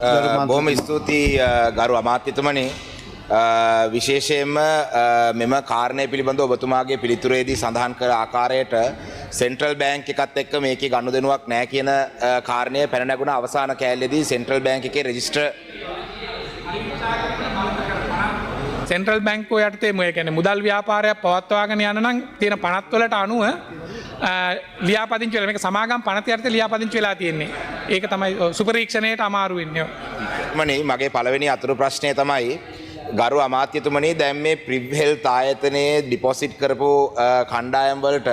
බොහොම ස්තුතියි ගරු අමාත්‍යතුමනි විශේෂයෙන්ම මෙම කාරණය පිළිබඳව ඔබතුමාගේ පිළිතුරේදී සඳහන් කළ ආකාරයට සෙන්ට්‍රල් බැංක් එකත් එක්ක මේකේ ගනුදෙනුවක් නැහැ කියන කාරණය පැන නැගුණ අවසාන කෑල්ලේදී සෙන්ට්‍රල් බැංක් එකේ රෙජිස්ටර් සෙන්ට්‍රල් බැංකුව යටතේ මේ කියන්නේ මුදල් ව්‍යාපාරයක් පවත්වාගෙන යන නම් තියෙන පනත් වලට අනුව ලියාපදිංචි වෙලා මේක සමාගම් පනත යටතේ ලියාපදිංචි වෙලා තියෙන්නේ. ඒක තමයි සුපරීක්ෂණයට අමාරු වෙන්නේ. මගේ පළවෙනි අතුරු ප්‍රශ්නය තමයි ගරු අමාත්‍යතුමනි දැන් මේ ප්‍රිව් හෙල්ත් ආයතනයේ ඩිපොසිට් කරපු කණ්ඩායම් වලට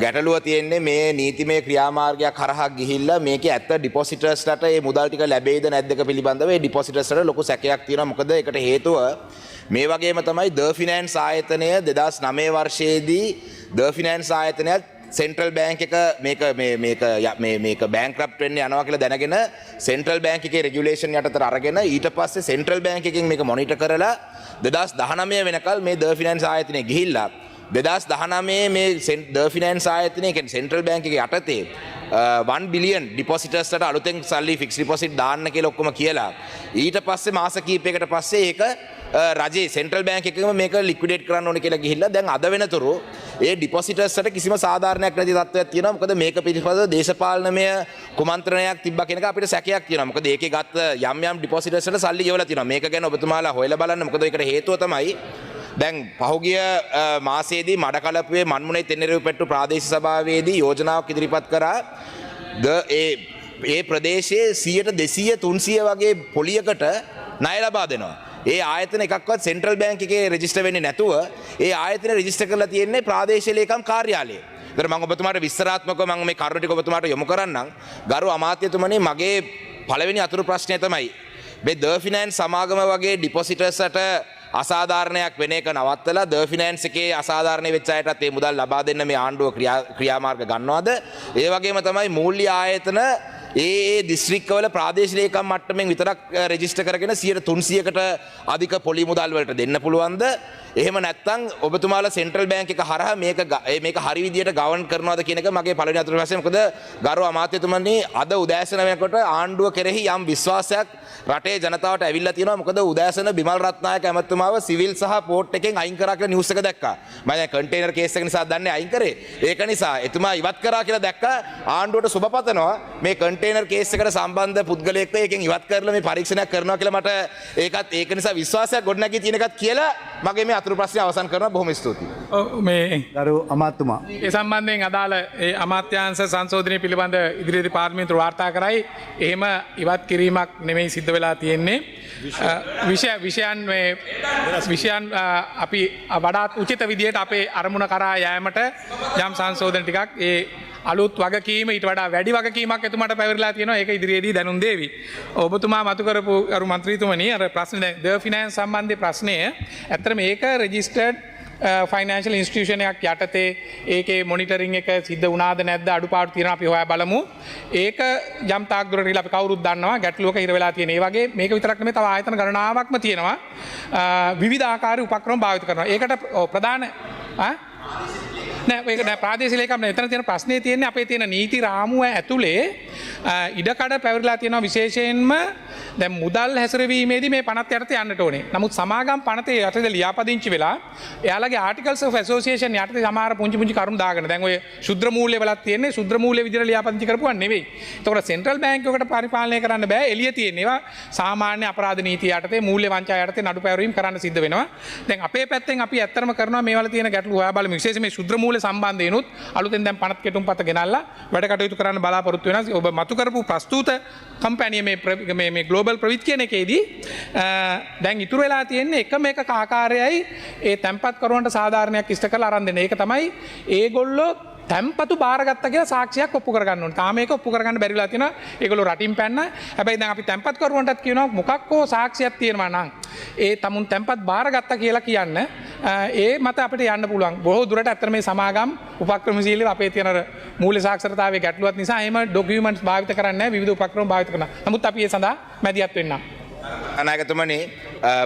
ගැටලුව තියෙන්නේ මේ නීතිමය ක්‍රියාමාර්ගයක් හරහා ගිහිල්ලා මේකේ ඇත්ත ඩිපොසිටර්ස්ලට මේ මුදල් ටික ලැබෙයිද නැද්ද පිළිබඳව මේ ඩිපොසිටර්ස්ලට ලොකු සැකයක් තියෙනවා. මොකද ඒකට හේතුව මේ වගේම තමයි ද ෆිනෑන්ස් ආයතනය 2009 වර්ෂයේදී ද ෆිනෑන්ස් ආයතනයත් සෙන්ට්‍රල් බැංක් එක මේක බැංක්‍රප්ට් වෙන්න යනවා කියලා දැනගෙන සෙන්ට්‍රල් බැංක් එකේ රෙගියුලේෂන් යටතට අරගෙන ඊට පස්සේ සෙන්ට්‍රල් බැංක් එකෙන් මේක මොනිටර් කරලා 2019 වෙනකල් මේ ද ෆිනෑන්ස් ආයතනය ගිහිල්ලා 2019 මේ ද ෆිනෑන්ස් ආයතනය කියන්නේ සෙන්ට්‍රල් බැංක් එකේ යටතේ 1 බිලියන් ඩිපොසිටර්ස්ලට අලුතෙන් සල්ලි ෆික්ස් ඩිපොසිට් දාන්න කියලා ඔක්කොම කියලා ඊට පස්සේ මාස කිහිපයකට පස්සේ ඒක රජයේ සෙන්ට්‍රල් බැංක් එකම මේක ලික්විඩේට් කරන්න ඕනේ කියලා ගිහිල්ලා දැන් අද වෙනතුරු ඒ ඩිපොසිටර්ස්ලට කිසිම සාධාරණයක් නැති තත්ත්වයක් තියෙනවා. මොකද මේක පිළිබඳව දේශපාලනමය කුමන්ත්‍රණයක් තිබ්බා කියන එක අපිට සැකයක් තියෙනවා. මොකද ඒකේ ගත්ත යම් ඩිපොසිටර්ස්ලට සල්ලි ගෙවලා තියෙනවා. මේක ගැන ඔබතුමාලා හොයලා බලන්න. මොකද ඒකට හේතුව තමයි දැන් පහුගිය මාසයේදී මඩකලපුවේ මන්මුනේ තෙන්නරෙව් පෙට්ටු ප්‍රාදේශීය සභාවේදී යෝජනාවක් ඉදිරිපත් කරා ඒ ප්‍රදේශයේ 100 200 300 වගේ පොලියකට ණය ලබා දෙනවා. ඒ ආයතන එකක්වත් සෙන්ට්‍රල් බැංක් එකේ රෙජිස්ටර් වෙන්නේ නැතුව ඒ ආයතන රෙජිස්ටර් කරලා තියෙන්නේ ප්‍රාදේශීය ලේකම් කාර්යාලයේ. ඒතර මම ඔබතුමාට විස්තරාත්මකව මම මේ කරුණ ටික ඔබතුමාට යොමු කරන්නම්. ගරු අමාත්‍යතුමනි මගේ පළවෙනි අතුරු ප්‍රශ්නය තමයි මේ ද ෆිනෑන්ස් සමාගම වගේ ඩිපොසිටර්ස්ලට අසාධාරණයක් වෙන එක නවත්තලා ද ෆිනෑන්ස් එකේ අසාධාරණ වෙච්ච අයටත් මේ මුදල් ලබා දෙන්න මේ ආණ්ඩුව ක්‍රියාමාර්ග ගන්නවද? ඒ වගේම තමයි මූල්‍ය ආයතන ඒ දිස්ත්‍රික්කවල ප්‍රාදේශීය ලේකම් මට්ටමින් විතරක් රෙජිස්ටර් කරගෙන 300කට අධික පොලි මුදල් වලට දෙන්න පුළුවන්ද? එහෙම නැත්නම් ඔබතුමාලා සෙන්ට්‍රල් බැංක් එක හරහා මේක හරි විදියට ගවර්න් කරනවද කියන එක මගේ පළවෙනි අතුරු ප්‍රශ්නය. මොකද ගරු අමාත්‍යතුමනි අද උදෑසන වෙනකොට ආණ්ඩුව කෙරෙහි යම් විශ්වාසයක් රටේ ජනතාවට ඇවිල්ලා තියෙනවා. මොකද උදෑසන බිමල් රත්නායක ඇමතුමාව සිවිල් සහ පෝර්ට් එකෙන් අයින් කරා කියලා නිවුස් එක දැක්කා. මම දැන් කන්ටේනර් කේස් එක නිසා දන්නේ අයින් කරේ. ඒක නිසා එතුමා ඉවත් කරා කියලා දැක්කා. ආණ්ඩුවට සුබ පතනවා මේ කන්ටේනර් කේස් එකට සම්බන්ධ පුද්ගලයෙක්ව ඒකෙන් ඉවත් කරලා මේ පරීක්ෂණයක් කරනවා කියලා මට ඒක නිසා විශ්වාසයක් ගොඩනැගී තියෙන එකත් කියලා මගේ මේ අතුරු ප්‍රශ්නය අවසන් කරනවා. බොහොම ස්තුතියි. මේ ගරු අමාත්‍යතුමා ඒ සම්බන්ධයෙන් අදාළ ඒ අමාත්‍යාංශ සංශෝධනය පිළිබඳ ඉදිරියේදී පාර්ලිමේන්තුව වාර්තා කරයි. එහෙම ඉවත් කිරීමක් නෙමෙයි සිද්ධ වෙලා තියෙන්නේ. විෂයන් අපි වඩාත් උචිත විදියට අපේ අරමුණ කරා යෑමට යම් සංශෝධන ටිකක් ඒ අලුත් වගකීම ඊට වඩා වැඩි වගකීමක් එතුමාට පැවරලා තියෙනවා. ඒක ඉදිරියේදී දැනුම් දෙවි. ඔබතුමා මතු කරපු අරු මන්ත්‍රීතුමනි අර ප්‍රශ්නේ ද ෆිනෑන්ස් සම්බන්ධ ප්‍රශ්නය ඇත්තටම මේක රෙජිස්ටර්ඩ් ෆයිනෑන්ෂල් ඉන්ස්ටිටියුෂන් එකක් යටතේ ඒකේ මොනිටරින් එක සිද්ධ වුණාද නැද්ද අඩුපාඩු තියෙනවා අපි හොයා බලමු. ඒක යම් තාක් දුරට ගිහලා අපි කවුරුත් දන්නවා ගැටලුවක ඉර වෙලා තියෙන. ඒ වගේ මේක විතරක් නෙමෙයි තව ආයතන ගණනාවක්ම තියෙනවා. විවිධ ආකාරයේ උපක්‍රම භාවිත කරනවා. ඒකට ප්‍රධාන නෑ ප්‍රාදේශීය ලේකම් නෑ. එතන තියෙන ප්‍රශ්නේ තියෙන්නේ අපේ තියෙන නීති රාමුව ඇතුලේ ඉඩකඩ පැවරිලා තියෙනවා. විශේෂයෙන්ම දැන් මුදල් හැසිරවීමේදී මේ පනත් යටතේ යන්නට ඕනේ. නමුත් සමාගම් පනතේ යටතේ ලියාපදිංචි වෙලා එයාලගේ ආටිකල්ස් ඔෆ් ඇසෝසියේෂන් යටතේ සමහර පුංචි කරුණු දාගෙන දැන් ඔය ශුද්‍ර මූල්‍ය වලක් තියෙන්නේ ශුද්‍ර මූල්‍ය විදිහට ලියාපදිංචි කරපුවා නෙවෙයි. ඒතකොට සෙන්ට්‍රල් බැංක් එකකට පරිපාලනය කරන්න බෑ. එළිය තියෙන ඒවා සාමාන්‍ය අපරාධ නීතිය යටතේ මූල්‍ය වංචා යටතේ නඩු පැවරීම් කරන්න සිද්ධ වෙනවා. දැන් අපේ පැත්තෙන් අපි ඇත්තටම කරනවා මේවල තියෙන ගැටලු හොයා බලමු. විශේෂයෙන් මේ ශුද්‍ර මූල්‍ය සම්බන්ධයෙන්ුත් අලුතෙන් දැන් පනත් කෙටුම්පත ගෙනල්ලා වැඩ කටයුතු කරන්න බලාපොරොත්තු වෙනවා. ඔබ මතු කරපු ප්‍රස්තුත කම්පැනි මේ ග්ලෝබල් ප්‍රවිත් කියන එකේදී දැන් ඉතුරු වෙලා තියෙන්නේ එකම එක ආකාරයයි ඒ තැන්පත් කරුවන්ට සාධාරණයක් ඉෂ්ට කරලා අරන් දෙන. ඒක තමයි ඒගොල්ලෝ තැන්පතු බාරගත්ත කියලා සාක්ෂියක් ඔප්පු කරගන්න ඕනේ. තාම ඒක ඔප්පු කරගන්න බැරිලා තියෙනවා. ඒගොල්ලෝ රටින් පැන්න. හැබැයි දැන් අපි තැන්පත් කරුවන්ටත් කියනවා මොකක් හෝ සාක්ෂියක් තියෙනවා නම් ඒ තමුන් තැන්පත් බාරගත්ත කියලා කියන්න ඒ මත අපිට යන්න පුළුවන්. බොහෝ දුරට අතර මේ සමාගම් උපක්‍රමශීලීව අපේ තියෙන මූල්‍ය සාක්ෂරතාවයේ ගැටලුවක් නිසා එහෙම ඩොකියුමන්ට්ස් භාවිත කරන්නේ නැහැ. විවිධ උපක්‍රම භාවිත කරනවා. නමුත් අපි ඒ සඳහා මැදිහත් වෙන්නම්. අනාගතමනි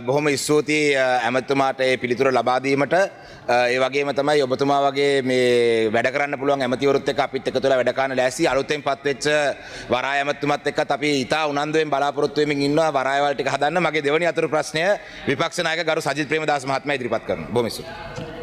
බොහොම ස්තුතියි ඇමතුමාට ඒ පිළිතුර ලබාදීමට ඒ වගේම තමයි ඔබතුමා වගේ මේ වැඩ කරන්න පුළුවන් ඇමතිවරුත් එක්ක අපිත් එකතු වෙලා වැඩ කරන්න ලෑස්ති අලුතෙන් පත්වෙච්ච වරාය ඇමතුමත් එක්කත් අපි ඉතා උනන්දුවෙන් බලාපොරොත්තු වෙමින් ඉන්නවා වරායවල් ටික හදන්න. මගේ දෙවැනි අතුරු ප්‍රශ්නය විපක්ෂ නායක ගරු සජිත් ප්‍රේමදාස මහත්මයා ඉදිරිපත් කරනවා. බොහොම ස්තුතියි.